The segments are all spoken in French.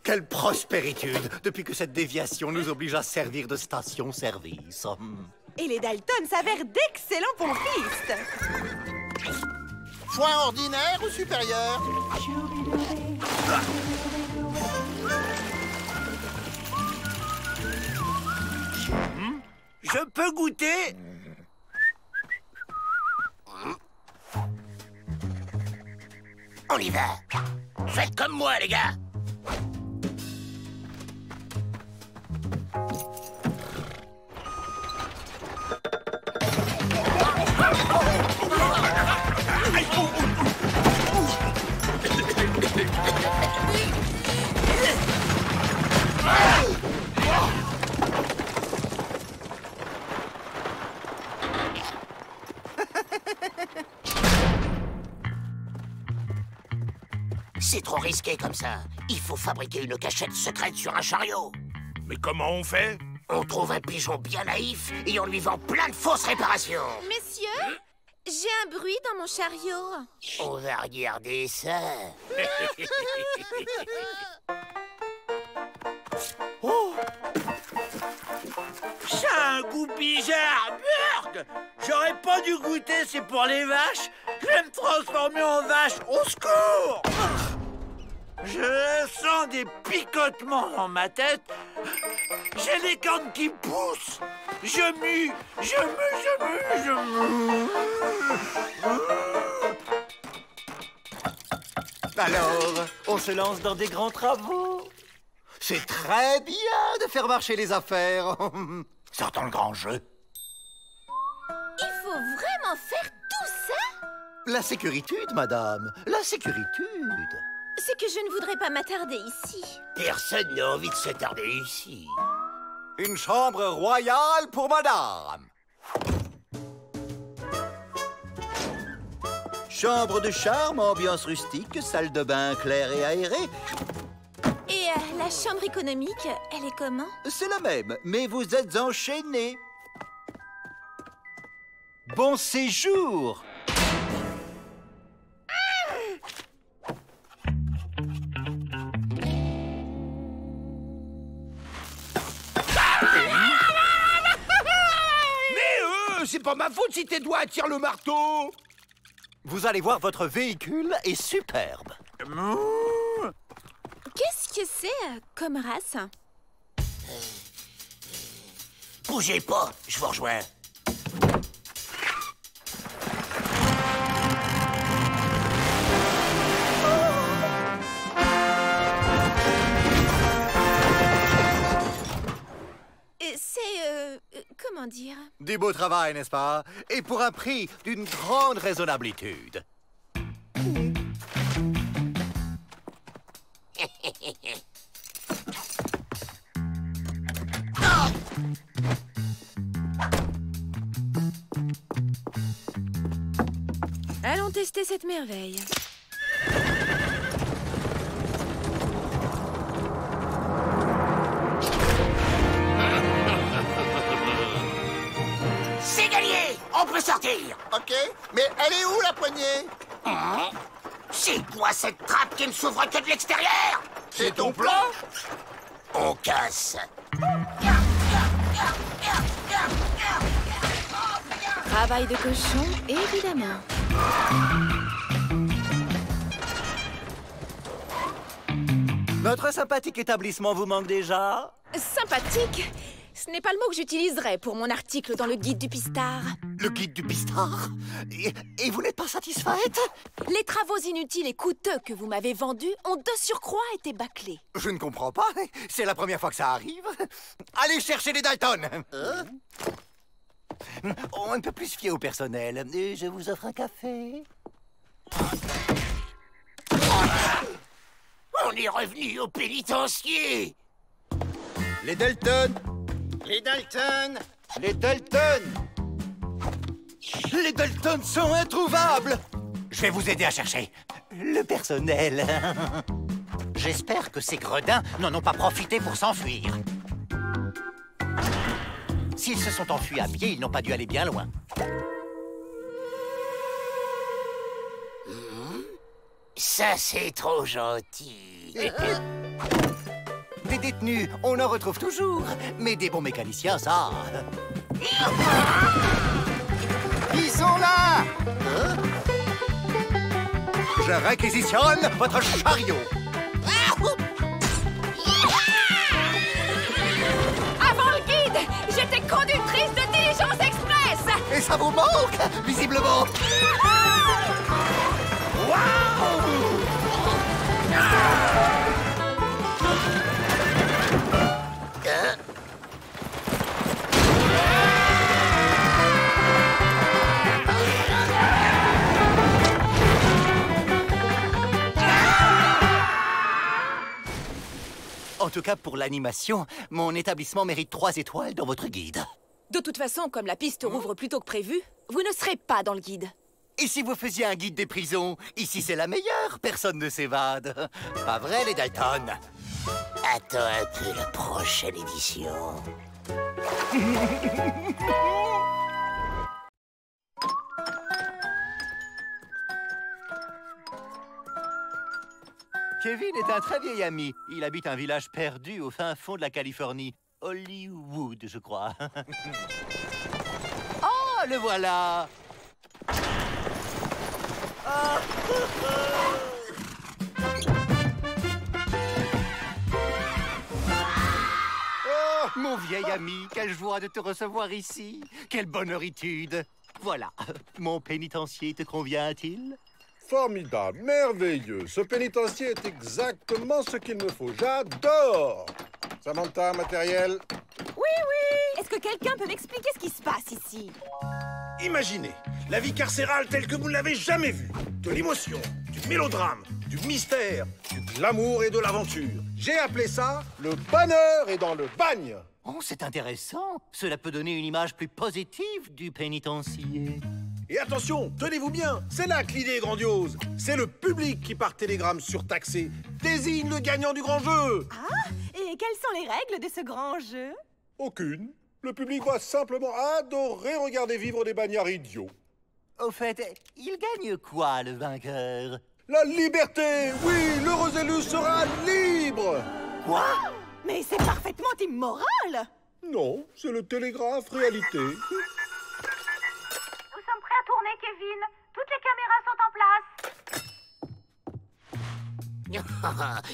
Quelle prospéritude, depuis que cette déviation nous oblige à servir de station-service. Et les Dalton s'avèrent d'excellents pompistes. Foin ordinaire ou supérieur? Je peux goûter? On y va. Faites comme moi, les gars. C'est trop risqué comme ça. Il faut fabriquer une cachette secrète sur un chariot. Mais comment on fait? On trouve un pigeon bien naïf et on lui vend plein de fausses réparations. Messieurs, j'ai un bruit dans mon chariot. On va regarder ça. Oh! Ça a un goût bizarre. Merde! J'aurais pas dû goûter, c'est pour les vaches. Je vais me transformer en vache. Au secours! Je sens des picotements dans ma tête. J'ai les cornes qui poussent. Je mue. Alors, on se lance dans des grands travaux. C'est très bien de faire marcher les affaires. Sortons le grand jeu. Il faut vraiment faire tout ça? La sécuritude, madame. La sécuritude. C'est que je ne voudrais pas m'attarder ici. Personne n'a envie de s'attarder ici. Une chambre royale pour madame. Chambre de charme, ambiance rustique, salle de bain claire et aérée. Et la chambre économique, elle est comment? C'est la même, mais vous êtes enchaînés. Bon séjour. C'est pas ma faute si tes doigts attirent le marteau. Vous allez voir, votre véhicule est superbe. Qu'est-ce que c'est comme race? Bougez pas, je vous rejoins. C'est, comment dire? Du beau travail, n'est-ce pas? Et pour un prix d'une grande raisonnabilité. Allons tester cette merveille. C'est gagné! On peut sortir! Ok, mais elle est où, la poignée? C'est quoi cette trappe qui ne s'ouvre que de l'extérieur? C'est ton plan? On casse. Travail de cochon, évidemment. Notre sympathique établissement vous manque déjà? Sympathique? Ce n'est pas le mot que j'utiliserais pour mon article dans le guide du pistard. Le guide du pistard? Et vous n'êtes pas satisfaite? Les travaux inutiles et coûteux que vous m'avez vendus ont de surcroît été bâclés. Je ne comprends pas. C'est la première fois que ça arrive. Allez chercher les Dalton. On ne peut plus se fier au personnel. Je vous offre un café. On est revenu au pénitencier. Les Dalton. Les Dalton! Les Dalton. Les Dalton sont introuvables. Je vais vous aider à chercher le personnel. J'espère que ces gredins n'en ont pas profité pour s'enfuir. S'ils se sont enfuis à pied, ils n'ont pas dû aller bien loin. Ça, c'est trop gentil. Des détenus, on en retrouve toujours. Mais des bons mécaniciens, ça... Ils sont là! Je réquisitionne votre chariot. Avant le guide, j'étais conductrice de diligence express. Et ça vous manque, visiblement. En tout cas, pour l'animation, mon établissement mérite 3 étoiles dans votre guide. De toute façon, comme la piste rouvre plus tôt que prévu, vous ne serez pas dans le guide. Et si vous faisiez un guide des prisons? Ici, c'est la meilleure, personne ne s'évade. Pas vrai, les Dalton? Attends un peu la prochaine édition. Kevin est un très vieil ami. Il habite un village perdu au fin fond de la Californie. Hollywood, je crois. Oh, le voilà! Oh, mon vieil ami, quelle joie de te recevoir ici. Quelle bonheuritude. Voilà, mon pénitencier te convient-il? Formidable, merveilleux. Ce pénitencier est exactement ce qu'il me faut. J'adore. Samantha, matériel. Est-ce que quelqu'un peut m'expliquer ce qui se passe ici? Imaginez la vie carcérale telle que vous ne l'avez jamais vue. De l'émotion, du mélodrame, du mystère, du glamour et de l'aventure. J'ai appelé ça le bonheur est dans le bagne. Oh, c'est intéressant. Cela peut donner une image plus positive du pénitencier. Et attention, tenez-vous bien, c'est là que l'idée est grandiose. C'est le public qui, par télégramme surtaxé, désigne le gagnant du grand jeu. Ah, et quelles sont les règles de ce grand jeu? Aucune. Le public va simplement adorer regarder vivre des bagnards idiots. Au fait, il gagne quoi, le vainqueur? La liberté! Oui, l'heureux élu sera libre! Quoi? Mais c'est parfaitement immoral! Non, c'est le télégraphe réalité. Nous sommes prêts à tourner, Kevin. Toutes les caméras sont en place.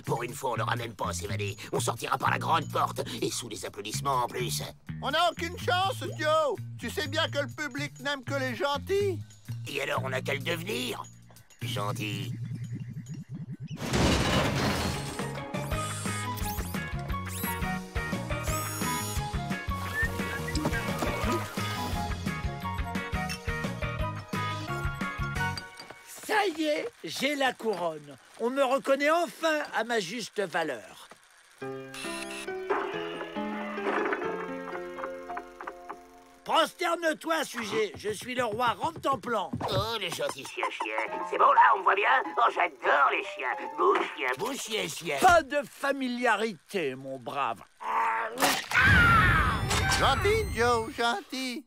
Pour une fois, on n'aura même pas à s'évader. On sortira par la grande porte, et sous les applaudissements en plus. On n'a aucune chance, Joe. Tu sais bien que le public n'aime que les gentils. Et alors, on n'a qu'à le devenir gentil. Ça y est, j'ai la couronne. On me reconnaît enfin à ma juste valeur. Prosterne-toi, sujet. Je suis le roi Rentemplant. Oh, le gentil chien. C'est bon, là, on me voit bien? Oh, j'adore les chiens. Beau chien. Pas de familiarité, mon brave. Gentil, Joe, gentil.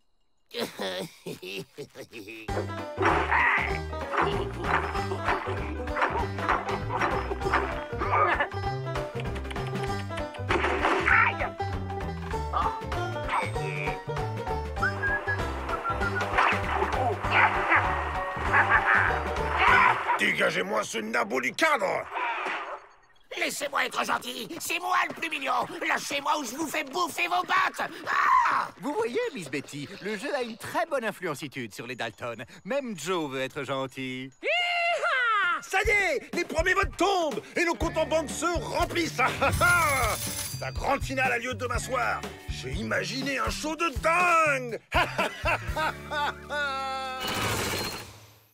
Dégagez-moi ce nabot du cadre! Laissez-moi être gentil. C'est moi le plus mignon. Lâchez-moi ou je vous fais bouffer vos pattes. Ah! Vous voyez, Miss Betty, le jeu a une très bonne influencitude sur les Dalton. Même Joe veut être gentil. Ça y est, les premiers votes tombent et nos comptes en banque se remplissent. La grande finale a lieu demain soir. J'ai imaginé un show de dingue.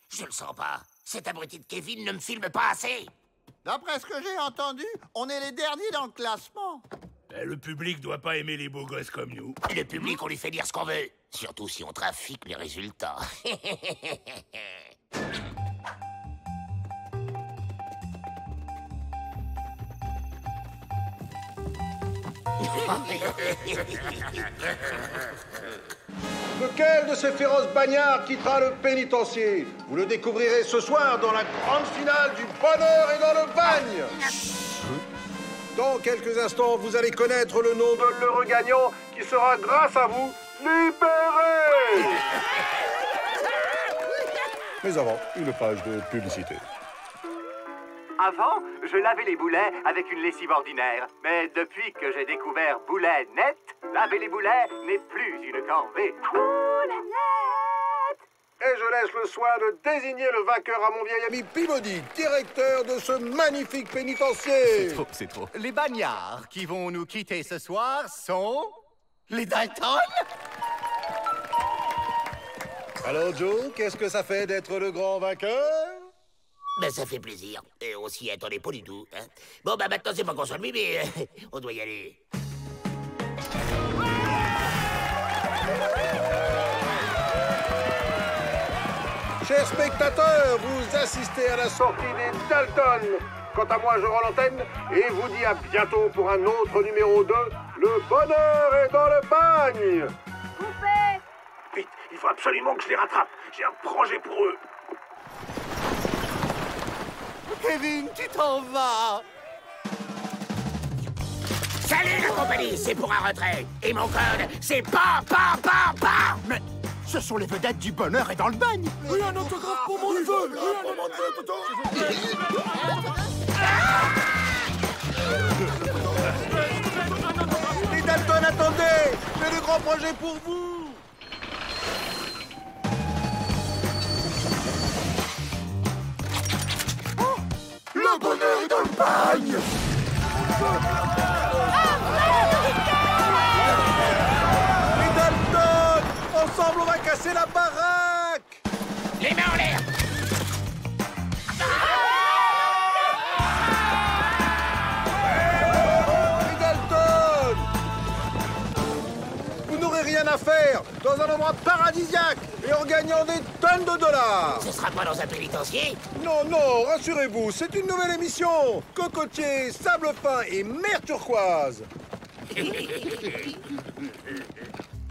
Je le sens pas. Cet abruti de Kevin ne me filme pas assez. D'après ce que j'ai entendu, on est les derniers dans le classement. Le public doit pas aimer les beaux gosses comme nous. Le public, on lui fait dire ce qu'on veut. Surtout si on trafique les résultats. Lequel de ces féroces bagnards quittera le pénitencier? Vous le découvrirez ce soir dans la grande finale du bonheur et dans le bagne. Dans quelques instants, vous allez connaître le nom de l'heureux gagnant qui sera, grâce à vous, libéré. Mais avant, une page de publicité. Avant, je lavais les boulets avec une lessive ordinaire. Mais depuis que j'ai découvert Boulet Net, laver les boulets n'est plus une corvée. Et je laisse le soin de désigner le vainqueur à mon vieil ami Peabody, directeur de ce magnifique pénitencier. C'est trop. Les bagnards qui vont nous quitter ce soir sont... les Dalton. Alors Joe, qu'est-ce que ça fait d'être le grand vainqueur? Ben, ça fait plaisir. Et on s'y attendait pas du tout. Hein. Bon, bah maintenant, c'est pas qu'on s'ennuie, mais on doit y aller. Chers spectateurs, vous assistez à la sortie des Dalton. Quant à moi, je rends l'antenne et vous dis à bientôt pour un autre numéro 2. Le bonheur est dans le bagne. Coupé! Vite, il faut absolument que je les rattrape. J'ai un projet pour eux. Kevin, tu t'en vas. Salut la compagnie, c'est pour un retrait. Et mon code, c'est PA. Mais ce sont les vedettes du bonheur et dans le bagne. Oui, un autographe pour mon neveu. Les Dalton, attendez. J'ai le grand projet pour vous. Le bonheur est dans le bagne. Les Dalton, ensemble on va casser la baraque. Les mains en l'air. Les Dalton, vous n'aurez rien à faire dans un endroit paradisiaque et en gagnant des tonnes de dollars. Ce sera pas dans un pénitencier? Non, non, rassurez-vous, c'est une nouvelle émission. Cocotier, sable fin et mer turquoise.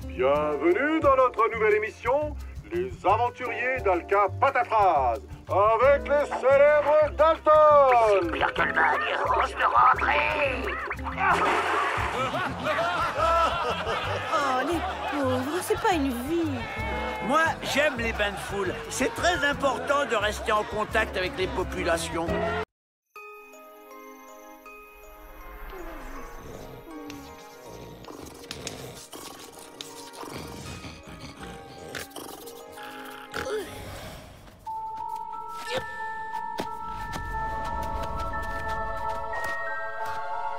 Bienvenue dans notre nouvelle émission, Les Aventuriers d'Alka Pataphrase, avec les célèbres Dalton. Pire que le bagne, je peux rentrer. Oh, les pauvres, c'est pas une vie. Moi, j'aime les bains de foule. C'est très important de rester en contact avec les populations.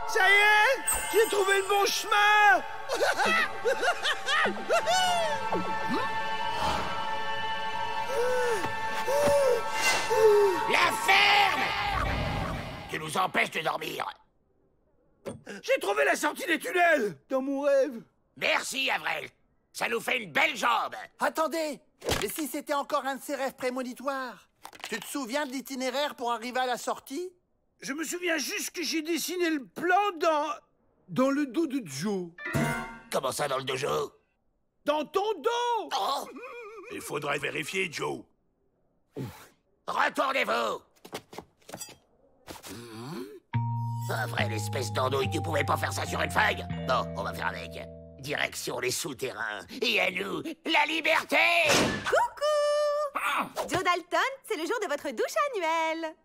Ça y est, j'ai trouvé le bon chemin. La ferme! Tu nous empêches de dormir. J'ai trouvé la sortie des tunnels dans mon rêve. Merci, Avril. Ça nous fait une belle jambe. Attendez! Et si c'était encore un de ces rêves prémonitoires? Tu te souviens de l'itinéraire pour arriver à la sortie? Je me souviens juste que j'ai dessiné le plan dans le dos de Joe. Comment ça, dans le dojo? Dans ton dos! Oh! Il faudrait vérifier, Joe. Retournez-vous! Avril, l'espèce d'andouille, tu pouvais pas faire ça sur une feuille? Bon, on va faire avec. Direction les souterrains. Et à nous, la liberté! Coucou! Joe Dalton, c'est le jour de votre douche annuelle.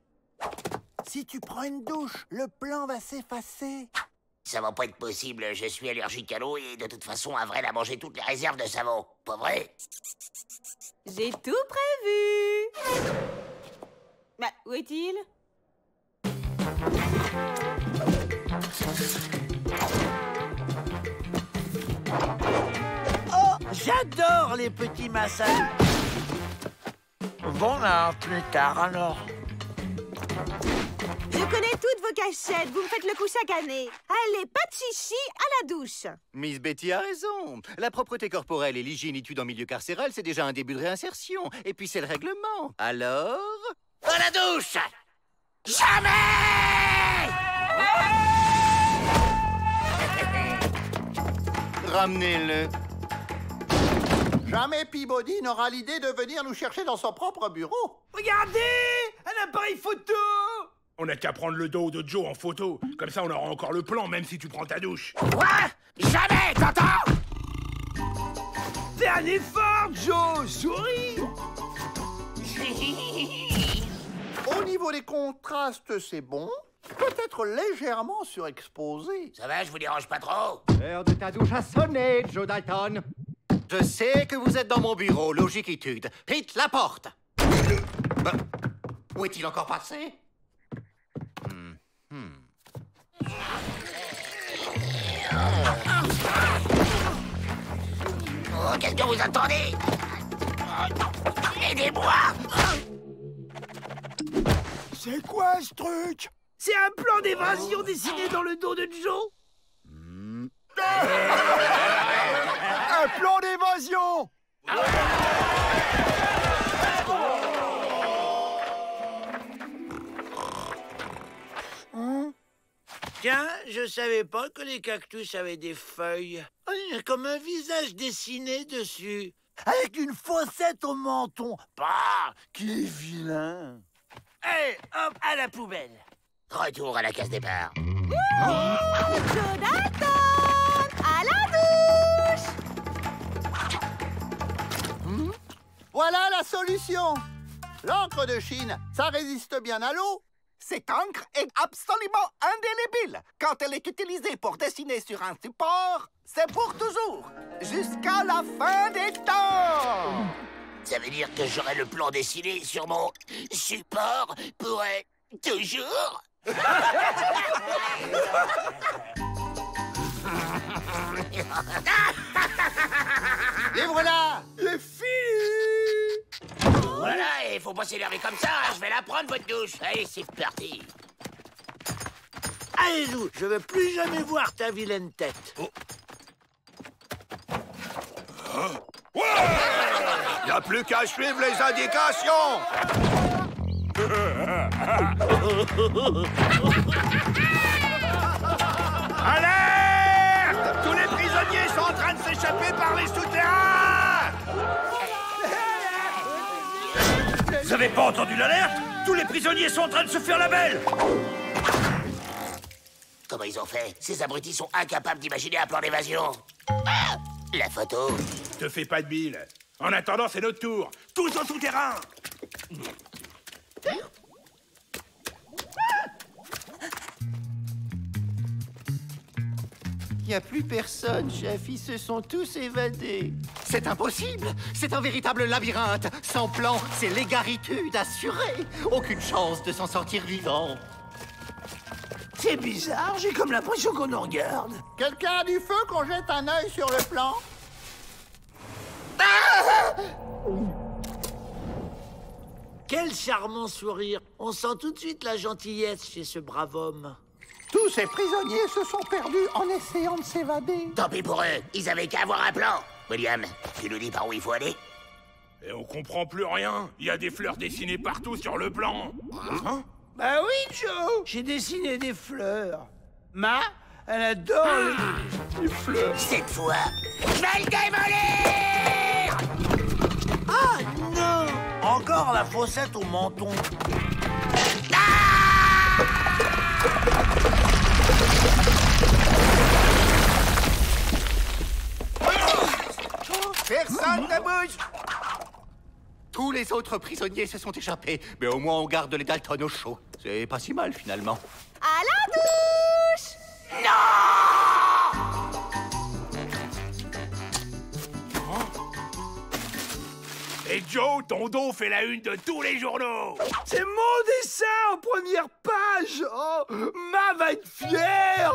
Si tu prends une douche, le plan va s'effacer. Ça va pas être possible, je suis allergique à l'eau et de toute façon, Avril a mangé toutes les réserves de savon. Pas vrai? J'ai tout prévu. Bah, où est-il? Oh, j'adore les petits massages. Bon, plus tard alors. Je connais toutes vos cachettes. Vous me faites le coup chaque année. Allez, pas de chichi à la douche. Miss Betty a raison. La propreté corporelle et l'hygiénitude en milieu carcéral, c'est déjà un début de réinsertion. Et puis c'est le règlement. Alors... À la douche! Jamais! Ramenez-le. Jamais Peabody n'aura l'idée de venir nous chercher dans son propre bureau. Regardez! Un appareil photo! On n'a qu'à prendre le dos de Joe en photo. Comme ça, on aura encore le plan, même si tu prends ta douche. Quoi? Jamais, t'entends? Fais un effort, Joe! Souris! Au niveau des contrastes, c'est bon. Peut-être légèrement surexposé. Ça va, je vous dérange pas trop? L'heure de ta douche a sonné, Joe Dalton. Je sais que vous êtes dans mon bureau, logiquitude. Hit la porte. Où est-il encore passé? Oh, qu'est-ce que vous attendez? Aidez-moi! C'est quoi ce truc? C'est un plan d'évasion dessiné dans le dos de Joe? Un plan d'évasion! Tiens, je savais pas que les cactus avaient des feuilles. Oh, il y a comme un visage dessiné dessus. Avec une fossette au menton. Bah, qui est vilain. Allez, hop, à la poubelle. Retour à la case départ. Joe Dalton! À la douche! Voilà la solution. L'encre de Chine, ça résiste bien à l'eau. Cette encre est absolument indélébile. Quand elle est utilisée pour dessiner sur un support, c'est pour toujours, jusqu'à la fin des temps. Ça veut dire que j'aurai le plan dessiné sur mon support pour toujours? Et voilà. Les filles! Voilà, il faut pas s'énerver comme ça, hein. Je vais la prendre, votre douche. Allez, c'est parti. Allez, Lou, je veux plus jamais voir ta vilaine tête. Y a plus qu'à suivre les indications. Alerte! Tous les prisonniers sont en train de s'échapper par les souterrains! Vous avez pas entendu l'alerte? Tous les prisonniers sont en train de se faire la belle! Comment ils ont fait? Ces abrutis sont incapables d'imaginer un plan d'évasion. Ah! La photo. Te fais pas de bile. En attendant, c'est notre tour. Tous au souterrain! Il n'y a plus personne, chef. Ils se sont tous évadés. C'est impossible. C'est un véritable labyrinthe. Sans plan, c'est l'égaritude assurée. Aucune chance de s'en sortir vivant. C'est bizarre, j'ai comme l'impression qu'on nous regarde. Quelqu'un a du feu qu'on jette un œil sur le plan? Quel charmant sourire. On sent tout de suite la gentillesse chez ce brave homme. Tous ces prisonniers se sont perdus en essayant de s'évader. Tant pis pour eux, ils avaient qu'à avoir un plan. William, tu nous dis par où il faut aller? Et on comprend plus rien. Il y a des fleurs dessinées partout sur le plan. Hein? Bah oui, Joe, j'ai dessiné des fleurs. Ma, elle adore les fleurs. Cette fois, je vais le démolir! Ah non! Encore la fossette au menton. Personne ne bouge. Tous les autres prisonniers se sont échappés. Mais au moins, on garde les Dalton au chaud. C'est pas si mal, finalement. À la douche! Et Joe, ton dos fait la une de tous les journaux. C'est mon dessin en première page. Oh, Ma va être fière.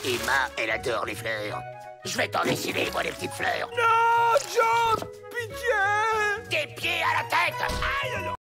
Et Ma, elle adore les fleurs. Je vais t'en dessiner, moi, des petites fleurs. Non, Joe, pitié. Des pieds à la tête! Aïe!